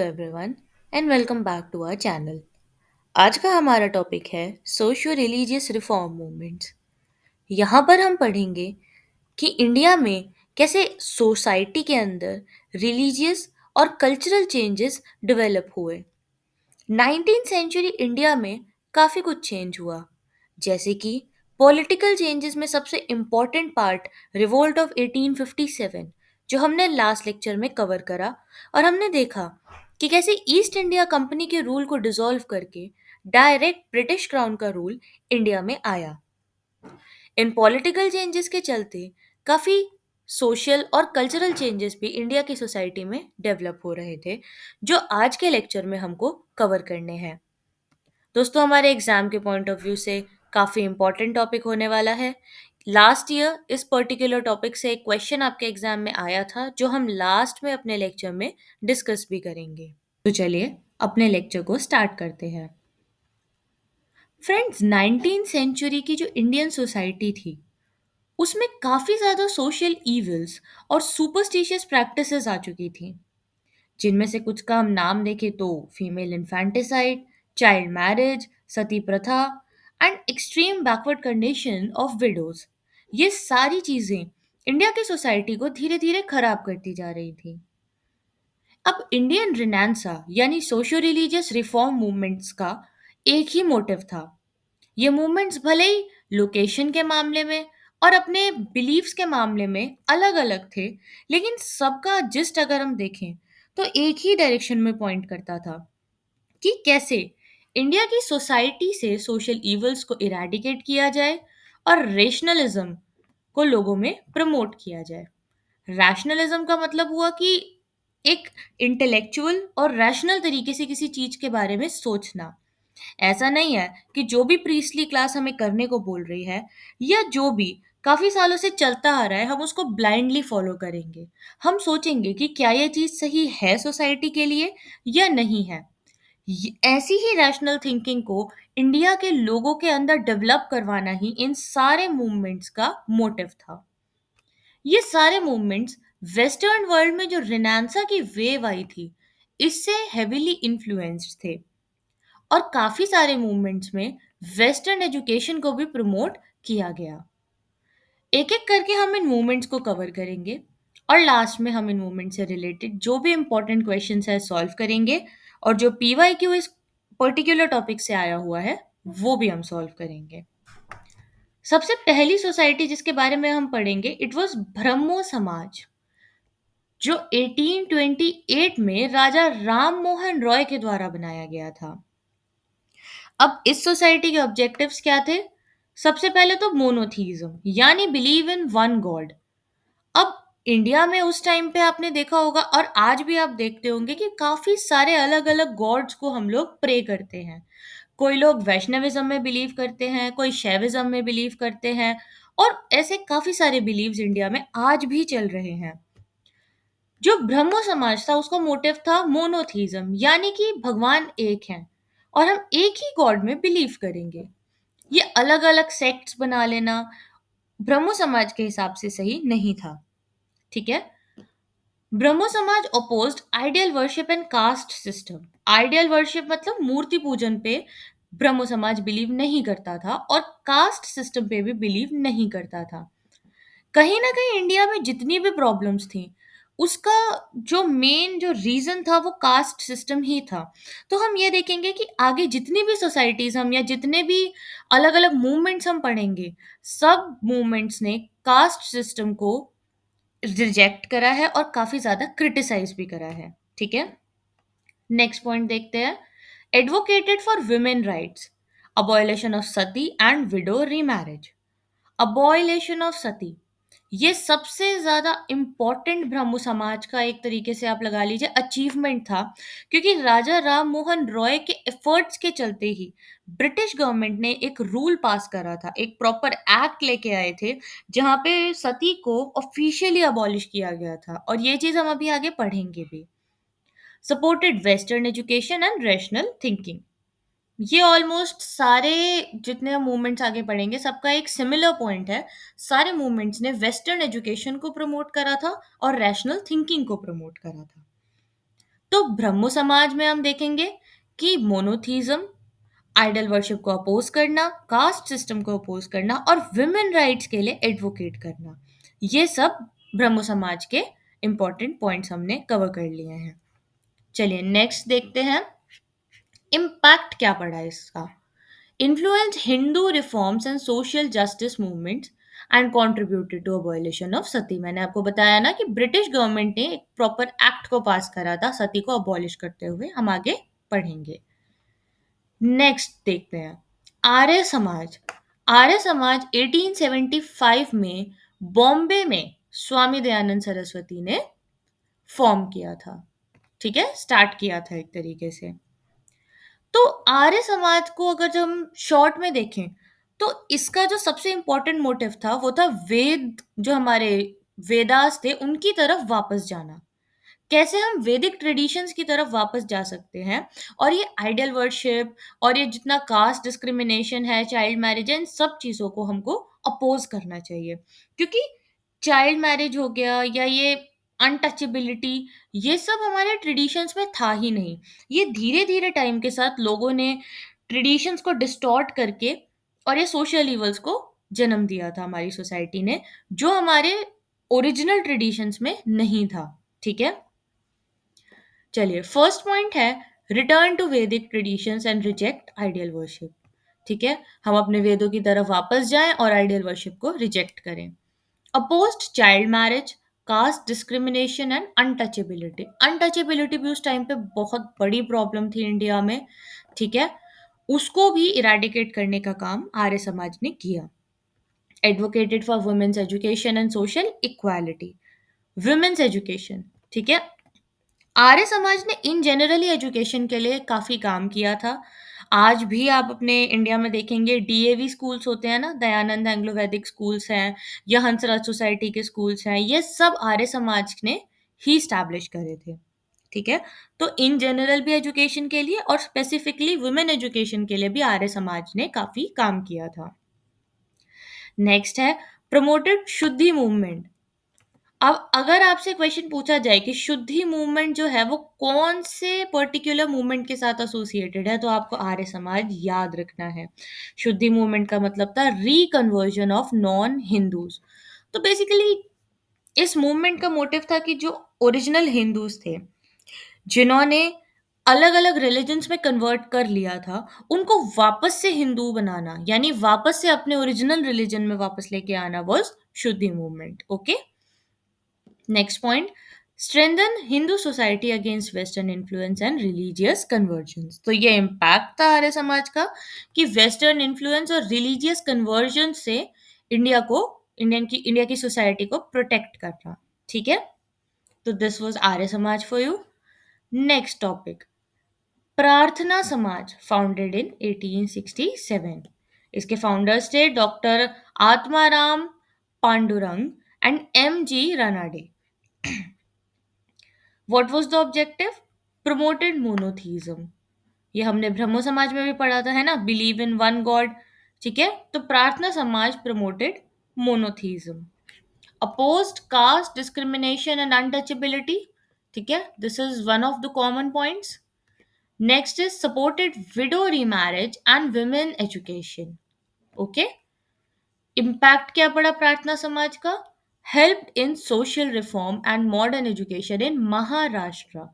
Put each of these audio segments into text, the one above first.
Everyone and welcome back to our channel. आज का हमारा टॉपिक है सोशियो रिलीजियस रिफॉर्म मूवमेंट्स। यहाँ पर हम पढ़ेंगे कि इंडिया में कैसे सोसाइटी के अंदर रिलीजियस और कल्चरल चेंजेस डेवलप हुए। 19th सेंचुरी इंडिया में काफ़ी कुछ चेंज हुआ, जैसे कि पॉलिटिकल चेंजेस में सबसे इम्पॉर्टेंट पार्ट रिवोल्ट ऑफ 1857, जो हमने लास्ट लेक्चर में कवर करा। और हमने देखा कि कैसे ईस्ट इंडिया कंपनी के रूल को डिसॉल्व करके डायरेक्ट ब्रिटिश क्राउन का रूल इंडिया में आया। इन पॉलिटिकल चेंजेस के चलते काफ़ी सोशल और कल्चरल चेंजेस भी इंडिया की सोसाइटी में डेवलप हो रहे थे, जो आज के लेक्चर में हमको कवर करने हैं। दोस्तों, हमारे एग्जाम के पॉइंट ऑफ व्यू से काफ़ी इंपॉर्टेंट टॉपिक होने वाला है। लास्ट ईयर इस पर्टिकुलर टॉपिक से एक क्वेश्चन आपके एग्जाम में आया था, जो हम लास्ट में अपने लेक्चर में डिस्कस भी करेंगे। तो चलिए अपने लेक्चर को स्टार्ट करते हैं। फ्रेंड्स, 19th सेंचुरी की जो इंडियन सोसाइटी थी उसमें काफ़ी ज़्यादा सोशल इविल्स और सुपरस्टिशियस प्रैक्टिसेस आ चुकी थी, जिनमें से कुछ का हम नाम देखें तो फीमेल इन्फेंटिसाइड, चाइल्ड मैरिज, सती प्रथा and extreme backward condition of widows. ये सारी चीज़ें इंडिया की सोसाइटी को धीरे धीरे खराब करती जा रही थी। अब इंडियन रिनेंसा यानी सोशो रिलीजियस रिफॉर्म मूवमेंट्स का एक ही मोटिव था। ये मूवमेंट्स भले ही लोकेशन के मामले में और अपने बिलीव्स के मामले में अलग अलग थे, लेकिन सबका जिस्ट अगर हम देखें तो एक ही डायरेक्शन में पॉइंट करता था कि कैसे इंडिया की सोसाइटी से सोशल इवल्स को इरेडिकेट किया जाए और रेशनलिज्म को लोगों में प्रमोट किया जाए। रैशनलिज्म का मतलब हुआ कि एक इंटेलेक्चुअल और रैशनल तरीके से किसी चीज के बारे में सोचना। ऐसा नहीं है कि जो भी प्रीस्टली क्लास हमें करने को बोल रही है या जो भी काफी सालों से चलता आ रहा है हम उसको ब्लाइंडली फॉलो करेंगे। हम सोचेंगे कि क्या ये चीज सही है सोसाइटी के लिए या नहीं है। ऐसी ही रैशनल थिंकिंग को इंडिया के लोगों के अंदर डेवलप करवाना ही इन सारे मूवमेंट्स का मोटिव था। ये सारे मूवमेंट्स वेस्टर्न वर्ल्ड में जो रिनेंसा की वेव आई थी इससे हेविली इन्फ्लुएंस्ड थे, और काफी सारे मूवमेंट्स में वेस्टर्न एजुकेशन को भी प्रमोट किया गया। एक एक करके हम इन मूवमेंट्स को कवर करेंगे और लास्ट में हम इन मूवमेंट से रिलेटेड जो भी इंपॉर्टेंट क्वेश्चंस है सॉल्व करेंगे, और जो पीवाईक्यू इस पर्टिकुलर टॉपिक से आया हुआ है वो भी हम सॉल्व करेंगे। सबसे पहली सोसाइटी जिसके बारे में हम पढ़ेंगे इट वाज ब्रह्मो समाज, जो 1828 में राजा राम मोहन रॉय के द्वारा बनाया गया था। अब इस सोसाइटी के ऑब्जेक्टिव्स क्या थे? सबसे पहले तो मोनोथीज्म यानी बिलीव इन वन गॉड। अब इंडिया में उस टाइम पे आपने देखा होगा और आज भी आप देखते होंगे कि काफी सारे अलग अलग गॉड्स को हम लोग प्रे करते हैं। कोई लोग वैष्णविज्म में बिलीव करते हैं, कोई शैविज्म में बिलीव करते हैं, और ऐसे काफी सारे बिलीव्स इंडिया में आज भी चल रहे हैं। जो ब्रह्मो समाज था उसका मोटिव था मोनोथीज्म यानी कि भगवान एक हैं और हम एक ही गॉड में बिलीव करेंगे। ये अलग अलग सेक्ट्स बना लेना ब्रह्मो समाज के हिसाब से सही नहीं था। ठीक है। ब्रह्मो समाज opposed ideal worship and caste system. Ideal worship मतलब मूर्ति पूजन पे ब्रह्मो समाज बिलीव नहीं करता था और कास्ट सिस्टम पे भी बिलीव नहीं करता था। कहीं ना कहीं इंडिया में जितनी भी प्रॉब्लम्स थी उसका जो मेन जो रीजन था वो कास्ट सिस्टम ही था। तो हम ये देखेंगे कि आगे जितनी भी सोसाइटीज हम या जितने भी अलग अलग मूवमेंट्स हम पढ़ेंगे, सब मूवमेंट्स ने कास्ट सिस्टम को रिजेक्ट करा है और काफी ज्यादा क्रिटिसाइज भी करा है। ठीक है। नेक्स्ट पॉइंट देखते हैं। Advocated for women rights, abolition of sati and widow remarriage. Abolition of sati ये सबसे ज्यादा इंपॉर्टेंट ब्रह्मो समाज का एक तरीके से आप लगा लीजिए अचीवमेंट था, क्योंकि राजा राम मोहन रॉय के एफर्ट्स के चलते ही ब्रिटिश गवर्नमेंट ने एक रूल पास करा था, एक प्रॉपर एक्ट लेके आए थे जहां पे सती को ऑफिशियली अबॉलिश किया गया था, और ये चीज हम अभी आगे पढ़ेंगे भी। Supported western education and rational thinking. ये ऑलमोस्ट सारे जितने हम मूवमेंट्स आगे पढ़ेंगे सबका एक सिमिलर पॉइंट है। सारे मूवमेंट्स ने वेस्टर्न एजुकेशन को प्रमोट करा था और रैशनल थिंकिंग को प्रमोट करा था। तो ब्रह्मो समाज में हम देखेंगे कि मोनोथीज्म, आइडल वर्शिप को अपोज करना, कास्ट सिस्टम को अपोज करना और वुमेन राइट्स के लिए एडवोकेट करना, ये सब ब्रह्मो समाज के इंपॉर्टेंट पॉइंट्स हमने कवर कर लिए हैं। चलिए नेक्स्ट देखते हैं, इम्पैक्ट क्या पड़ा इसका। Influence Hindu reforms and social justice movements and contributed to abolition of sati. मैंने आपको बताया ना कि ब्रिटिश गवर्नमेंट ने एक प्रॉपर एक्ट को पास करा था सती को अबॉलिश करते हुए। हम आगे पढ़ेंगे। नेक्स्ट देखते हैं, आर्य समाज। आर्य समाज 1875 में बॉम्बे में स्वामी दयानंद सरस्वती ने फॉर्म किया था। ठीक है, स्टार्ट किया था एक तरीके से। तो आर्य समाज को अगर जब हम शॉर्ट में देखें तो इसका जो सबसे इंपॉर्टेंट मोटिव था वो था वेद, जो हमारे वेदास थे उनकी तरफ वापस जाना। कैसे हम वैदिक ट्रेडिशंस की तरफ वापस जा सकते हैं, और ये आइडल वर्शिप और ये जितना कास्ट डिस्क्रिमिनेशन है, चाइल्ड मैरिज है, इन सब चीज़ों को हमको अपोज करना चाहिए। क्योंकि चाइल्ड मैरिज हो गया या ये अनटचेबिलिटी, ये सब हमारे ट्रेडिशंस में था ही नहीं। ये धीरे धीरे टाइम के साथ लोगों ने ट्रेडिशंस को डिस्टॉर्ट करके और ये सोशल इवल्स को जन्म दिया था हमारी सोसाइटी ने, जो हमारे ओरिजिनल ट्रेडिशंस में नहीं था। ठीक है, चलिए फर्स्ट पॉइंट है, रिटर्न टू वैदिक traditions and reject ideal worship. ठीक है, हम अपने वेदों की तरफ वापस जाएं और आइडियल वर्शिप को रिजेक्ट करें। Opposed child marriage, caste discrimination and untouchability. Untouchability भी उस टाइम पे बहुत बड़ी प्रॉब्लम थी इंडिया में। ठीक है, उसको भी इरेडिकेट करने का काम आर्य समाज ने किया। Advocated for women's education and social equality. Women's education, ठीक है, आर्य समाज ने इन जनरली एजुकेशन के लिए काफ़ी काम किया था। आज भी आप अपने इंडिया में देखेंगे डीएवी स्कूल्स होते हैं ना, दयानंद एंग्लो वैदिक स्कूल्स हैं या हंसराज सोसाइटी के स्कूल्स हैं, ये सब आर्य समाज ने ही स्टैब्लिश करे थे। ठीक है, तो इन जनरल भी एजुकेशन के लिए और स्पेसिफिकली वुमेन एजुकेशन के लिए भी आर्य समाज ने काफ़ी काम किया था। नेक्स्ट है प्रमोटेड शुद्धि मूवमेंट। अब अगर आपसे क्वेश्चन पूछा जाए कि शुद्धि मूवमेंट जो है वो कौन से पर्टिकुलर मूवमेंट के साथ एसोसिएटेड है, तो आपको आर्य समाज याद रखना है। शुद्धि मूवमेंट का मतलब था रिकन्वर्जन ऑफ नॉन हिंदूज। तो बेसिकली इस मूवमेंट का मोटिव था कि जो ओरिजिनल हिंदूज थे, जिन्होंने अलग अलग रिलीजन्स में कन्वर्ट कर लिया था, उनको वापस से हिंदू बनाना, यानी वापस से अपने ओरिजिनल रिलीजन में वापस लेके आना, वाज शुद्धि movement. Okay, next point, strengthen Hindu society against western influence and religious convergence. तो ये इम्पैक्ट था आर्य समाज का कि वेस्टर्न इन्फ्लुएंस और रिलीजियस कन्वर्जन से इंडिया की सोसाइटी को प्रोटेक्ट करना। ठीक है, तो this was Arya Samaj for you. Next topic, प्रार्थना समाज फाउंडेड इन 1867। इसके फाउंडर्स थे doctor Atmaram Pandurang and M G Ranade. What was the objective? Promoted monotheism. ये हमने ब्रह्मो समाज में भी पढ़ा था, है ना, बिलीव इन वन गॉड। ठीक है, तो प्रार्थना समाज promoted monotheism. Opposed caste discrimination and untouchability. ठीक है, this is one of the common points. Next is supported window remarriage and women education. Okay, impact क्या पड़ा प्रार्थना समाज का? Help in social reform and modern education in Maharashtra.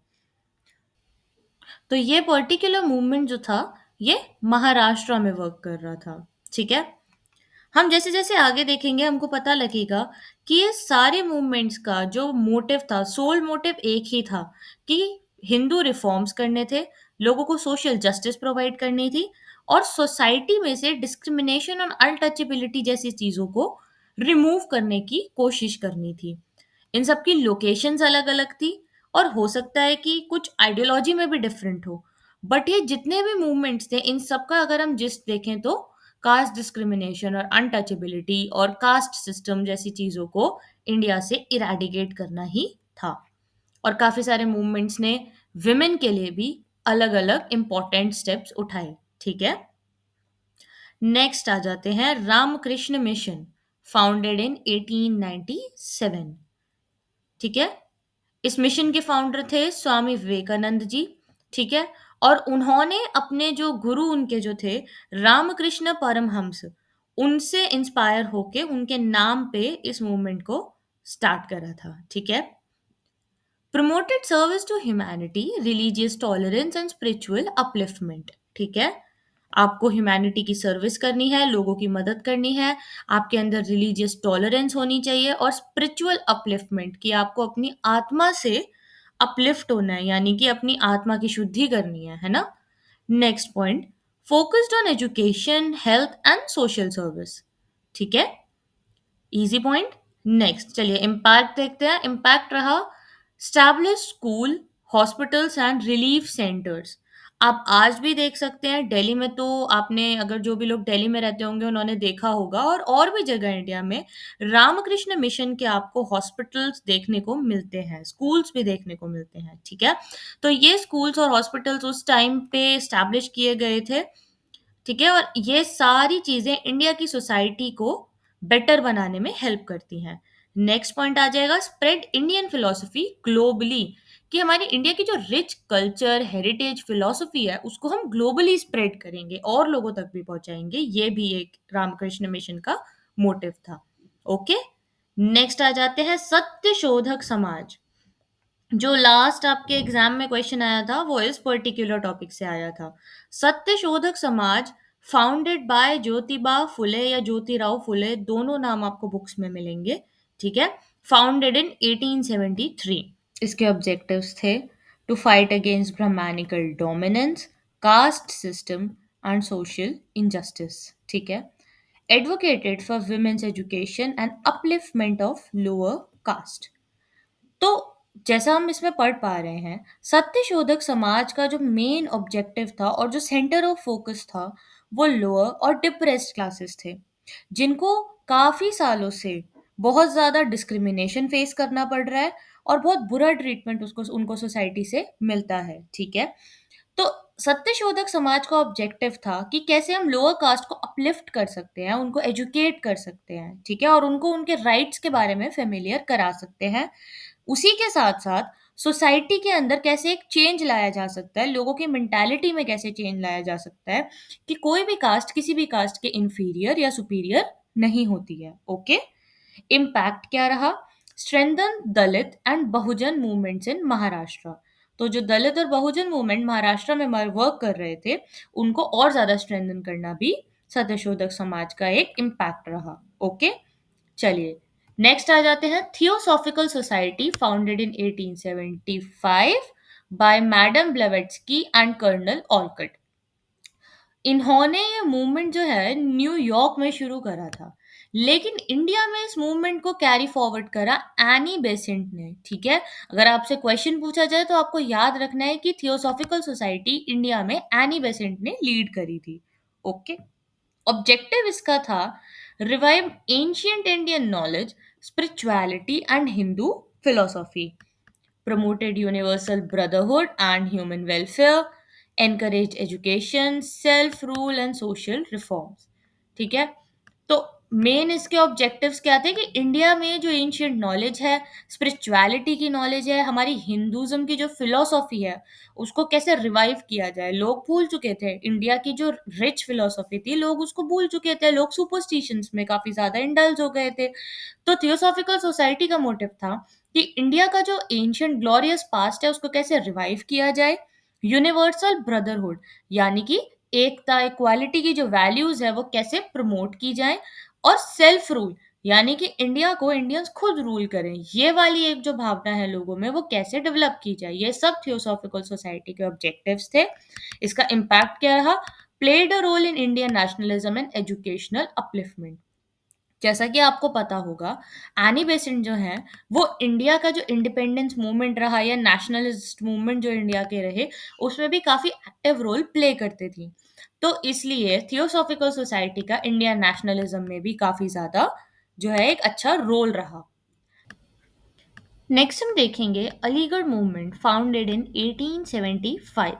तो ये particular movement जो था, ये महाराष्ट्र में वर्क कर रहा था। ठीक है, हम जैसे जैसे आगे देखेंगे हमको पता लगेगा कि ये सारे मूवमेंट्स का जो मोटिव था, सोल मोटिव एक ही था कि हिंदू रिफॉर्म्स करने थे, लोगों को सोशल जस्टिस प्रोवाइड करनी थी और सोसाइटी में से डिस्क्रिमिनेशन और अनटचेबिलिटी जैसी चीज़ों को रिमूव करने की कोशिश करनी थी। इन सब की लोकेशंस अलग-अलग थी और हो सकता है कि कुछ आइडियोलॉजी में भी डिफरेंट हो। बट ये जितने भी मूवमेंट्स थे, इन सब का अगर हम जिस्ट देखें तो कास्ट डिस्क्रिमिनेशन और अनटचेबिलिटी और कास्ट सिस्टम जैसी चीज़ों को इंडिया से इरेडिकेट करना ही था। और काफ़ी सारे मूवमेंट्स ने विमेन के लिए भी अलग-अलग इम्पोर्टेंट स्टेप्स उठाए। ठीक है? नेक्स्ट आ जाते हैं रामकृष्ण मिशन, फाउंडेड इन 1897। ठीक है, इस मिशन के फाउंडर थे स्वामी विवेकानंद जी, ठीक है? और उन्होंने अपने जो गुरु उनके जो थे रामकृष्ण परमहंस, उनसे इंस्पायर होके उनके नाम पे इस मूवमेंट को स्टार्ट करा था, ठीक है? Promoted service to humanity, religious tolerance and spiritual upliftment, ठीक है? आपको ह्यूमैनिटी की सर्विस करनी है, लोगों की मदद करनी है, आपके अंदर रिलीजियस टॉलरेंस होनी चाहिए और स्पिरिचुअल अपलिफ्टमेंट कि आपको अपनी आत्मा से अपलिफ्ट होना है, यानी कि अपनी आत्मा की शुद्धि करनी है ना? Next point, focused on education, health and social service, ठीक है? Easy point. नेक्स्ट चलिए इम्पैक्ट देखते हैं। इम्पैक्ट रहा establish school, hospitals and relief centres. आप आज भी देख सकते हैं दिल्ली में, तो आपने अगर जो भी लोग दिल्ली में रहते होंगे उन्होंने देखा होगा, और भी जगह इंडिया में रामकृष्ण मिशन के आपको हॉस्पिटल्स देखने को मिलते हैं, स्कूल्स भी देखने को मिलते हैं, ठीक है? तो ये स्कूल्स और हॉस्पिटल्स उस टाइम पे स्टैब्लिश किए गए थे, ठीक है? और ये सारी चीज़ें इंडिया की सोसाइटी को बेटर बनाने में हेल्प करती हैं। नेक्स्ट पॉइंट आ जाएगा स्प्रेड इंडियन फिलॉसफी ग्लोबली, कि हमारी इंडिया की जो रिच कल्चर, हेरिटेज, फिलॉसफी है, उसको हम ग्लोबली स्प्रेड करेंगे और लोगों तक भी पहुंचाएंगे। ये भी एक रामकृष्ण मिशन का मोटिव था। ओके, नेक्स्ट आ जाते हैं सत्य शोधक समाज। जो लास्ट आपके एग्जाम में क्वेश्चन आया था वो इस पर्टिकुलर टॉपिक से आया था। सत्य शोधक समाज फाउंडेड बाय ज्योतिबा फुले या ज्योतिराव फुले, दोनों नाम आपको बुक्स में मिलेंगे, ठीक है? Founded in 1873। इसके ऑब्जेक्टिव्स थे to fight against brahmanical dominance, caste system and social injustice, ठीक है? Advocated for women's education and upliftment of lower caste. तो जैसा हम इसमें पढ़ पा रहे हैं, सत्यशोधक समाज का जो मेन ऑब्जेक्टिव था और जो सेंटर ऑफ फोकस था, वो लोअर और डिप्रेस्ड क्लासेस थे, जिनको काफ़ी सालों से बहुत ज़्यादा डिस्क्रिमिनेशन फेस करना पड़ रहा है और बहुत बुरा ट्रीटमेंट उसको उनको सोसाइटी से मिलता है, ठीक है? तो सत्यशोधक समाज का ऑब्जेक्टिव था कि कैसे हम लोअर कास्ट को अपलिफ्ट कर सकते हैं, उनको एजुकेट कर सकते हैं, ठीक है? और उनको उनके राइट्स के बारे में फेमिलियर करा सकते हैं। उसी के साथ-साथ सोसाइटी के अंदर कैसे एक चेंज लाया जा सकता है, लोगों की मेंटालिटी में कैसे चेंज लाया जा सकता है कि कोई भी कास्ट किसी भी कास्ट के इंफीरियर या सुपीरियर नहीं होती है, ओके? इम्पैक्ट क्या रहा? Strengthen Dalit and Bahujan movements इन महाराष्ट्र। तो जो दलित और बहुजन मूवमेंट महाराष्ट्र में वर्क कर रहे थे, उनको और ज़्यादा स्ट्रेंथन करना भी सत्यशोधक समाज का एक इम्पैक्ट रहा, ओके? चलिए नेक्स्ट आ जाते हैं Theosophical Society founded in 1875 by madam Blavatsky and colonel Olcott. इन्होंने ये मूवमेंट जो है न्यूयॉर्क में शुरू करा था, लेकिन इंडिया में इस मूवमेंट को कैरी फॉरवर्ड करा एनी बेसेंट ने, ठीक है? अगर आपसे क्वेश्चन पूछा जाए तो आपको याद रखना है कि थियोसॉफिकल सोसाइटी इंडिया में एनी बेसेंट ने लीड करी थी, ओके? ऑब्जेक्टिव इसका था revive ancient Indian knowledge, spirituality and Hindu philosophy, promoted universal brotherhood and human welfare, encouraged education, self rule and social reforms, ठीक है? तो मेन इसके ऑब्जेक्टिव्स क्या थे कि इंडिया में जो एंशियंट नॉलेज है, स्पिरिचुअलिटी की नॉलेज है, हमारी हिंदुज्म की जो फिलॉसफी है, उसको कैसे रिवाइव किया जाए। लोग भूल चुके थे इंडिया की जो रिच फिलॉसफी थी, लोग उसको भूल चुके थे, लोग सुपरस्टिशंस में काफी ज्यादा इंडल्ज हो गए थे। तो थियोसॉफिकल सोसाइटी का मोटिव था कि इंडिया का जो एंशियंट ग्लोरियस पास्ट है उसको कैसे रिवाइव किया जाए, यूनिवर्सल ब्रदरहुड यानी कि एकता, इक्वालिटी की जो वैल्यूज है वो कैसे प्रमोट की जाए, और सेल्फ रूल यानी कि इंडिया को इंडियंस खुद रूल करें, ये वाली एक जो भावना है लोगों में वो कैसे डेवलप की जाए, ये सब थियोसॉफिकल सोसाइटी के ऑब्जेक्टिव्स थे। इसका इम्पैक्ट क्या रहा? Played a role in Indian nationalism and educational upliftment. जैसा कि आपको पता होगा, एनी बेसेंट जो है वो इंडिया का जो इंडिपेंडेंस मूवमेंट रहा या नेशनलिस्ट मूवमेंट जो इंडिया के रहे, उसमें भी काफ़ी एक्टिव रोल प्ले करते थी। तो इसलिए थियोसॉफिकल सोसाइटी का इंडियन नेशनलिज्म में भी काफ़ी ज़्यादा जो है एक अच्छा रोल रहा। नेक्स्ट हम देखेंगे अलीगढ़ मूवमेंट फाउंडेड इन 1875।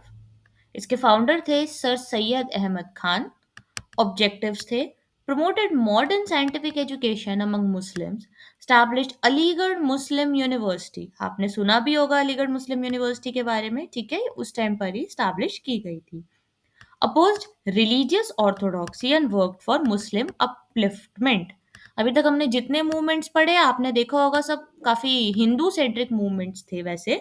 इसके फाउंडर थे सर सैयद अहमद खान। ऑब्जेक्टिव्स थे promoted modern scientific education among Muslims, established Aligarh Muslim University, आपने सुना भी होगा अलीगढ़ मुस्लिम यूनिवर्सिटी के बारे में, ठीक है, उस टाइम पर ही स्टैब्लिश की गई थी। opposed religious orthodoxy and worked for Muslim upliftment। अभी तक हमने जितने मूवमेंट्स पढ़े आपने देखा होगा सब काफी हिंदू सेंट्रिक मूवमेंट्स थे वैसे।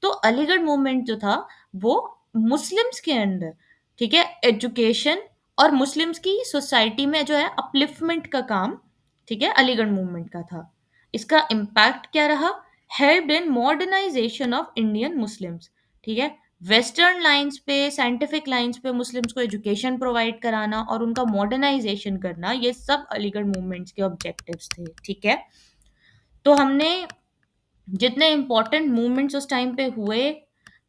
तो अलीगढ़ मूवमेंट जो था वो मुस्लिम्स के अंदर, ठीक है, एजुकेशन और मुस्लिम्स की सोसाइटी में जो है अपलिफ्टमेंट का काम, ठीक है, अलीगढ़ मूवमेंट का था। इसका इम्पैक्ट क्या रहा? Helped in modernization of Indian Muslims, ठीक है, वेस्टर्न लाइंस पे, साइंटिफिक लाइंस पे मुस्लिम्स को एजुकेशन प्रोवाइड कराना और उनका मॉडर्नाइजेशन करना, ये सब अलीगढ़ मूवमेंट्स के ऑब्जेक्टिव्स थे, ठीक है। तो हमने जितने इंपॉर्टेंट मूवमेंट्स उस टाइम पे हुए,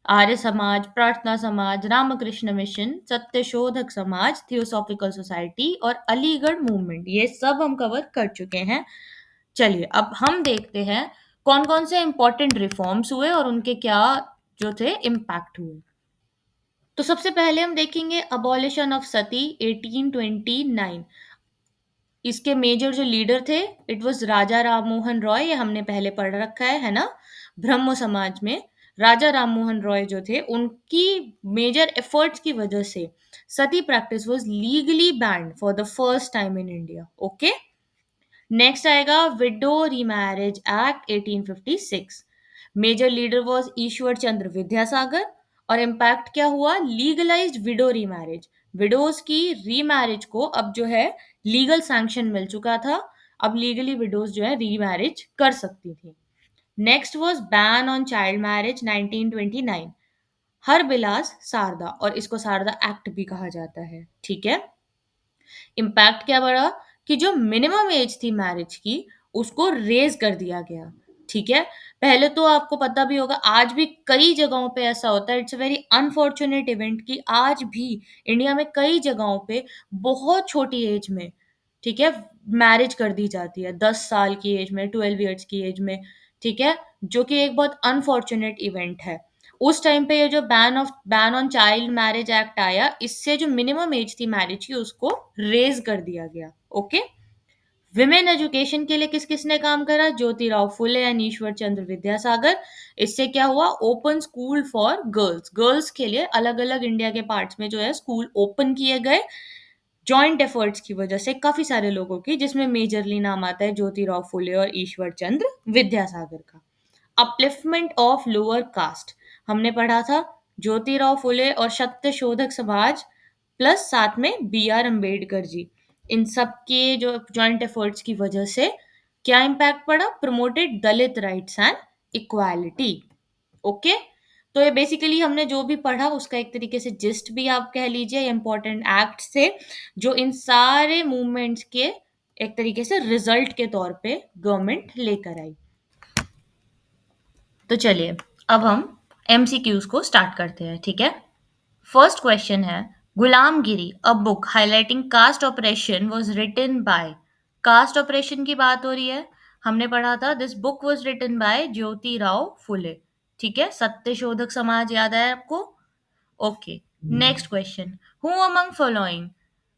आर्य समाज, प्रार्थना समाज, Ramakrishna mission, Satyashodhak Samaj, theosophical society और अलीगढ़ मूवमेंट, ये सब हम कवर कर चुके हैं। चलिए अब हम देखते हैं कौन कौन से इंपॉर्टेंट रिफॉर्म्स हुए और उनके क्या जो थे इम्पैक्ट हुए। तो सबसे पहले हम देखेंगे अबॉलिशन ऑफ सती 1829। इसके मेजर जो लीडर थे, इट वाज राजा राममोहन रॉय, ये हमने पहले पढ़ रखा है ना। ब्रह्मो समाज में राजा राममोहन रॉय जो थे, उनकी मेजर एफर्ट्स की वजह से sati practice was legally banned for the first time in India. Okay, next आएगा Widow Remarriage Act 1856। Major leader was Ishwar Chandra Vidyasagar और इम्पैक्ट क्या हुआ? लीगलाइज्ड विडो रीमैरिज, विडोज की रीमैरिज को अब जो है लीगल सैंक्शन मिल चुका था, अब लीगली विडोज जो है रीमैरिज कर सकती थी। Next was ban on child marriage 1929, Harbilas Sarda, और इसको सारदा एक्ट भी कहा जाता है, ठीक है। इम्पैक्ट क्या बढ़ा कि जो मिनिमम एज थी मैरिज की उसको रेज कर दिया गया, ठीक है। पहले तो आपको पता भी होगा, आज भी कई जगहों पे ऐसा होता है, it's a very unfortunate event कि आज भी इंडिया में कई जगहों पे बहुत छोटी एज में, ठीक है, मैरिज कर दी जाती है, 10 साल की एज में, 12 ईयर्स की एज में, ठीक है, जो कि एक बहुत अनफॉर्चुनेट इवेंट है। उस टाइम पे ये जो ban on child marriage act आया, इससे जो मिनिमम एज थी मैरिज की उसको रेज कर दिया गया। ओके, विमेन एजुकेशन के लिए किस किसने काम करा? ज्योतिराव फुले एंड ईश्वर चंद्र विद्यासागर। इससे क्या हुआ? Open school for girls, girls के लिए अलग अलग इंडिया के पार्ट्स में जो है स्कूल ओपन किए गए, जॉइंट एफर्ट्स की वजह से काफी सारे लोगों की, जिसमें मेजरली नाम आता है ज्योतिराव फुले और ईश्वर चंद्र विद्यासागर का। अपलिफ्टमेंट ऑफ लोअर कास्ट हमने पढ़ा था, ज्योतिराव फुले और सत्यशोधक समाज प्लस साथ में बी आर अम्बेडकर जी, इन सब के जो जॉइंट एफर्ट्स की वजह से क्या इम्पैक्ट पड़ा? Promoted Dalit rights and equality. Okay, तो ये बेसिकली हमने जो भी पढ़ा उसका एक तरीके से जिस्ट भी आप कह लीजिए, इंपॉर्टेंट एक्ट से जो इन सारे मूवमेंट्स के एक तरीके से रिजल्ट के तौर पे गवर्नमेंट लेकर आई। तो चलिए अब हम एमसीक्यूज को स्टार्ट करते हैं, ठीक है। फर्स्ट क्वेश्चन है, Gulamgiri a book highlighting caste oppression was written by, caste oppression की बात हो रही है, हमने पढ़ा था this book was written by Jyotirao Phule, ठीक है। सत्यशोधक समाज याद है आपको? Okay, next question, who among following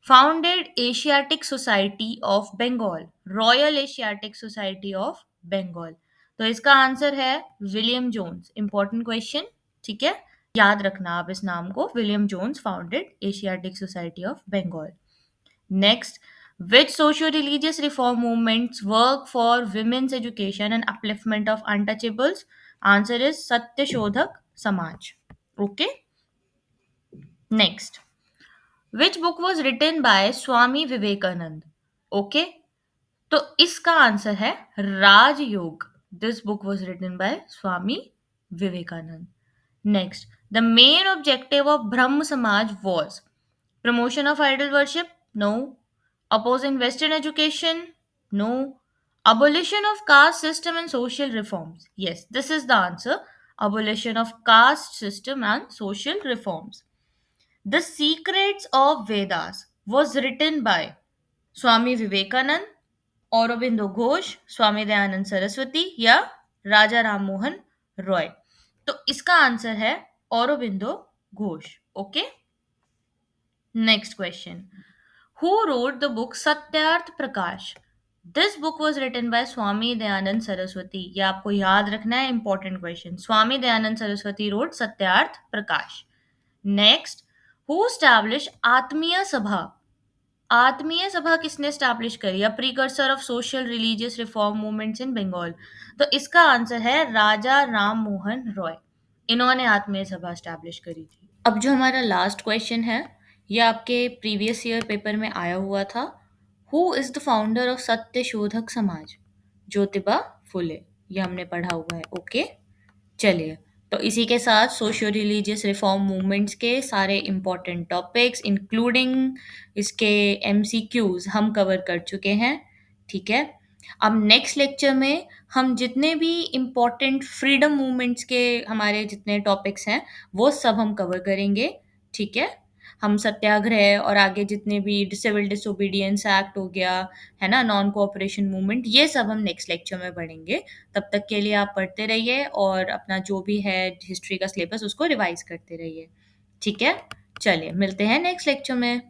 founded Asiatic Society of Bengal, Royal Asiatic Society of Bengal? तो इसका आंसर है विलियम जोन्स। इंपॉर्टेंट क्वेश्चन, ठीक है, याद रखना आप इस नाम को, William Jones founded Asiatic Society of Bengal. Next, which socio-religious reform movements work for women's education and upliftment of untouchables? Answer is Satyashodhak Samaj. Okay. Next, which book was written by Swami Vivekanand? Okay. तो इसका answer है Rajyoga. This book was written by Swami Vivekananda. Next, the main objective of Brahmo Samaj was promotion of idol worship? No. Opposing western education? No. abolition of caste system and social reforms? Yes, this is the answer, abolition of caste system and social reforms. The Secrets of Vedas was written by Swami Vivekanand, Aurobindo Ghosh, Swami Dayanand Saraswati या राजा राम मोहन रॉय? तो इसका answer है Aurobindo Ghosh. Okay, next question, who wrote the book Satyarth Prakash? This book was written by Swami Dayanand Saraswati. ये आपको याद रखना है, important question. Swami Dayanand Saraswati wrote Satyarth Prakash. Next, who establish Atmiya Sabha? Atmiya Sabha किसने स्टैब्लिश करी? A precursor of social religious reform movements in Bengal. तो इसका आंसर है राजा राम मोहन रॉय। इन्होंने आत्मीय सभा स्टैब्लिश करी थी। अब जो हमारा लास्ट क्वेश्चन है, ये आपके प्रीवियस ईयर पेपर में आया हुआ था। Who is the founder of सत्य शोधक समाज? ज्योतिबा फुले। ये हमने पढ़ा हुआ है। ओके, चलिए, तो इसी के साथ सोशियो रिलीजियस रिफॉर्म मूवमेंट्स के सारे इंपॉर्टेंट टॉपिक्स इंक्लूडिंग इसके एमसीक्यूज हम कवर कर चुके हैं। ठीक है, अब नेक्स्ट लेक्चर में हम जितने भी इम्पोर्टेंट फ्रीडम मूवमेंट्स के हमारे जितने टॉपिक्स हैं वो सब हम कवर करेंगे। ठीक है, हम सत्याग्रह और आगे जितने भी सिविल डिसोबीडियंस एक्ट हो गया, है ना, नॉन कोऑपरेशन मूवमेंट, ये सब हम नेक्स्ट लेक्चर में पढ़ेंगे। तब तक के लिए आप पढ़ते रहिए और अपना जो भी है हिस्ट्री का सिलेबस उसको रिवाइज करते रहिए। ठीक है, चलिए मिलते हैं नेक्स्ट लेक्चर में।